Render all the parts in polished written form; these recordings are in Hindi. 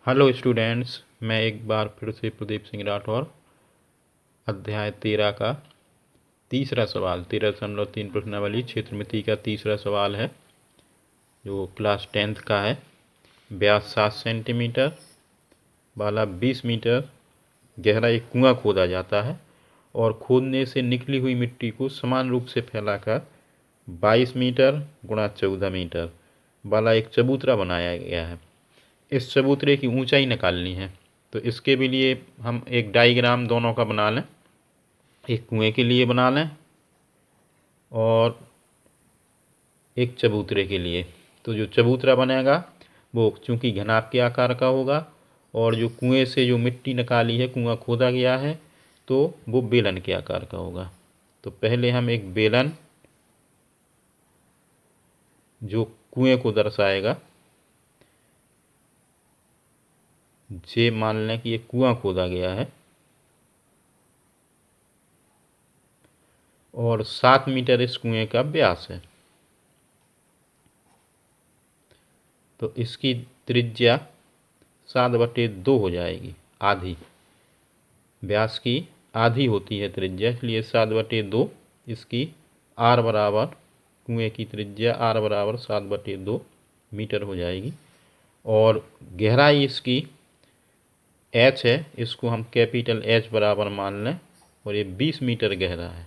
हेलो स्टूडेंट्स, मैं एक बार फिर से प्रदीप सिंह राठौर। अध्याय 13 का तीसरा सवाल 13.3 प्रश्नावली क्षेत्रमिति का तीसरा सवाल है जो क्लास 10th का है। व्यास 7 सेंटीमीटर, बाला 20 मीटर गहरा एक कुआं खोदा जाता है और खोदने से निकली हुई मिट्टी को समान रूप से फैलाकर 22 मीटर गुणा 14 मीटर वाला एक चबूतरा बनाया गया है। इस चबूतरे की ऊंचाई निकालनी है, तो इसके भी लिए हम एक डायग्राम दोनों का बना लें। एक कुएं के लिए बना लें और एक चबूतरे के लिए। तो जो चबूतरा बनेगा वो चूँकि घनाभ के आकार का होगा और जो कुएं से जो मिट्टी निकाली है, कुआं खोदा गया है, तो वो बेलन के आकार का होगा। तो पहले हम एक बेलन जो कुएं को दर्शाएगा, जे मान लें कि ये कुआं खोदा गया है और 7 मीटर इस कुएं का व्यास है, तो इसकी त्रिज्या 7/2 हो जाएगी। आधी व्यास की आधी होती है त्रिज्या, इसलिए 7/2 इसकी आर बराबर, कुएं की त्रिज्या आर बराबर 7/2 मीटर हो जाएगी। और गहराई इसकी एच है, इसको हम कैपिटल एच बराबर मान लें, और ये 20 मीटर गहरा है।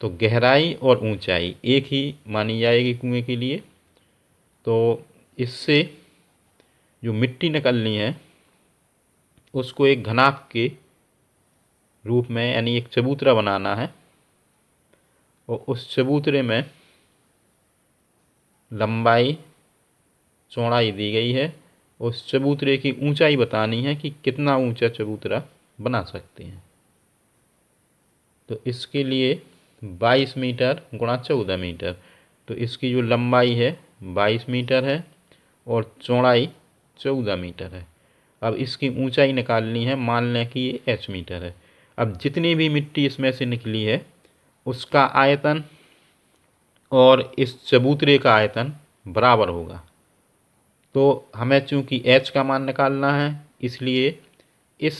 तो गहराई और ऊंचाई एक ही मानी जाएगी कुएं के लिए। तो इससे जो मिट्टी निकलनी है उसको एक घनाभ के रूप में, यानी एक चबूतरा बनाना है, और उस चबूतरे में लंबाई चौड़ाई दी गई है। उस चबूतरे की ऊंचाई बतानी है कि कितना ऊंचा चबूतरा बना सकते हैं। तो इसके लिए 22 मीटर गुणा 14 मीटर, तो इसकी जो लंबाई है 22 मीटर है और चौड़ाई 14 मीटर है। अब इसकी ऊंचाई निकालनी है, मान लें कि ये h मीटर है। अब जितनी भी मिट्टी इसमें से निकली है उसका आयतन और इस चबूतरे का आयतन बराबर होगा। तो हमें चूंकि h का मान निकालना है, इसलिए इस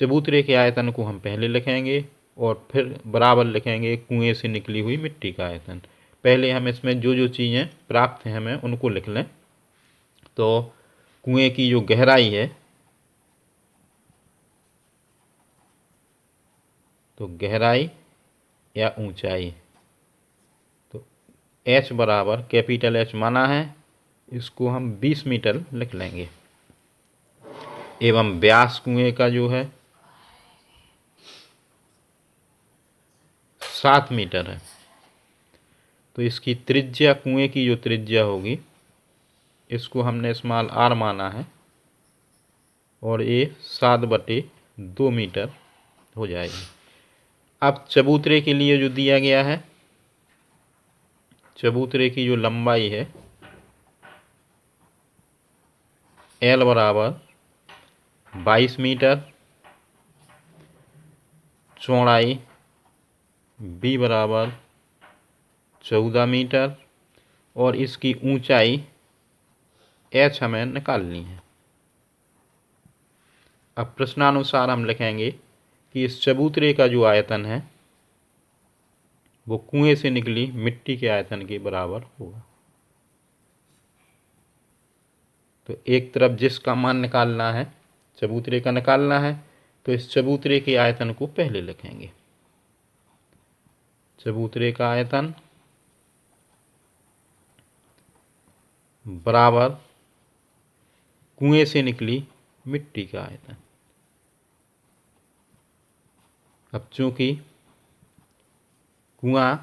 चबूतरे के आयतन को हम पहले लिखेंगे और फिर बराबर लिखेंगे कुएं से निकली हुई मिट्टी का आयतन। पहले हम इसमें जो जो चीज़ें प्राप्त हैं हमें उनको लिख लें। तो कुएं की जो गहराई है, तो गहराई या ऊंचाई, तो h बराबर कैपिटल H माना है, इसको हम 20 मीटर लिख लेंगे। एवं व्यास कुएं का जो है 7 मीटर है, तो इसकी त्रिज्या, कुएं की जो त्रिज्या होगी, इसको हमने स्मॉल r माना है और ये 7/2 मीटर हो जाएगी। अब चबूतरे के लिए जो दिया गया है, चबूतरे की जो लंबाई है L बराबर 22 मीटर, चौड़ाई B बराबर 14 मीटर और इसकी ऊंचाई h हमें निकालनी है। अब प्रश्नानुसार हम लिखेंगे कि इस चबूतरे का जो आयतन है वो कुएं से निकली मिट्टी के आयतन के बराबर होगा। तो एक तरफ जिसका मान निकालना है, चबूतरे का निकालना है, तो इस चबूतरे के आयतन को पहले लिखेंगे। चबूतरे का आयतन बराबर कुएं से निकली मिट्टी का आयतन। अब चूंकि कुआं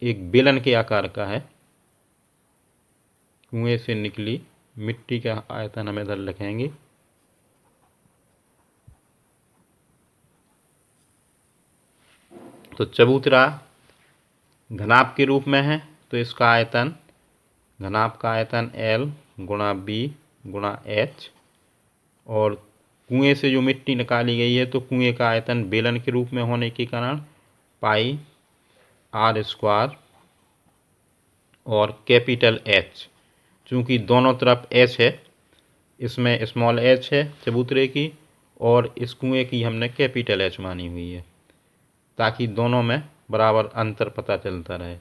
एक बेलन के आकार का है, कुएं से निकली मिट्टी का आयतन हम इधर लिखेंगे। तो चबूतरा घनाभ के रूप में है, तो इसका आयतन, घनाभ का आयतन L गुणा B गुणा H, और कुएं से जो मिट्टी निकाली गई है तो कुएं का आयतन बेलन के रूप में होने के कारण पाई r² और कैपिटल H, चूँकि दोनों तरफ H है इसमें स्मॉल h है चबूतरे की और इस कुएँ की हमने कैपिटल H मानी हुई है, ताकि दोनों में बराबर अंतर पता चलता रहे।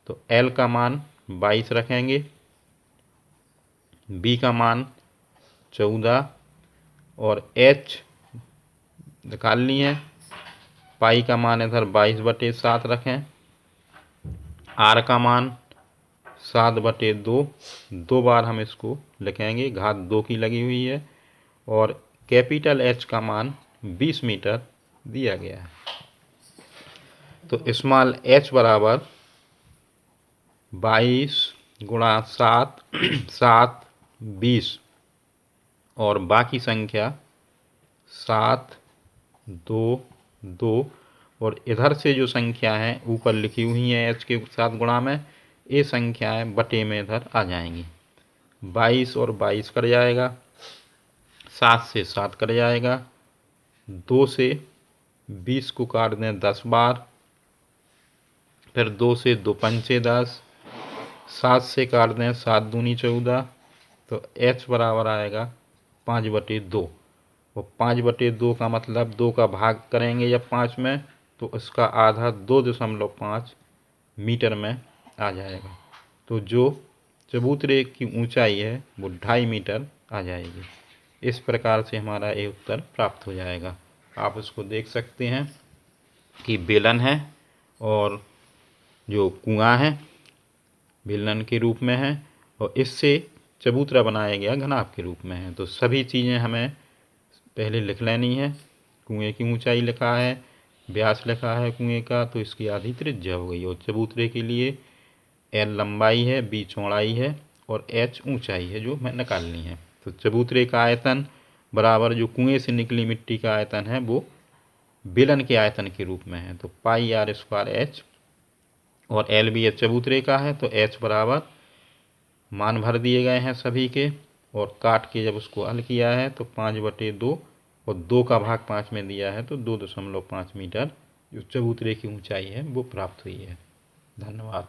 तो L का मान 22 रखेंगे, B का मान 14 और H निकाल लिए। पाई का मान इधर 22/7 रखें, R का मान 7/2, 2 बार हम इसको लिखेंगे, घात 2 की लगी हुई है, और कैपिटल H का मान 20 मीटर दिया गया है। तो स्मॉल h बराबर 22 गुणा 7 7 20 और बाकी संख्या 7 2 2 और इधर से जो संख्या है ऊपर लिखी हुई है h के साथ गुणा में, ये संख्याएं बटे में इधर आ जाएंगी। 22 और 22 कट जाएगा, 7 से 7 कट जाएगा, 2 से 20 को काट दें 10 बार, फिर 2 से 2 पंचे 10, 7 से काट दें 7 दूनी 14, तो h बराबर आएगा 5/2। और 5/2 का मतलब 2 का भाग करेंगे जब 5 में, तो इसका आधा 2.5 मीटर में आ जाएगा। तो जो चबूतरे की ऊंचाई है वो 2.5 मीटर आ जाएगी। इस प्रकार से हमारा ये उत्तर प्राप्त हो जाएगा। आप इसको देख सकते हैं कि बेलन है और जो कुआं है बेलन के रूप में है, और इससे चबूतरा बनाया गया घनाभ के रूप में है। तो सभी चीज़ें हमें पहले लिख लेनी है। कुएं की ऊंचाई लिखा है, व्यास लिखा है कुएं का, तो इसकी आधी त्रिज्या हो गई। और चबूतरे के लिए L लंबाई है, B चौड़ाई है और H ऊंचाई है जो हमें निकालनी है। तो चबूतरे का आयतन बराबर जो कुएं से निकली मिट्टी का आयतन है वो बेलन के आयतन के रूप में है। तो πr² H, और L भी चबूतरे का है, तो H बराबर मान भर दिए गए हैं सभी के, और काट के जब उसको हल किया है तो 5/2 और 2 का भाग 5 में दिया है, तो 2.5 मीटर जो चबूतरे की ऊंचाई है वो प्राप्त हुई है। धन्यवाद।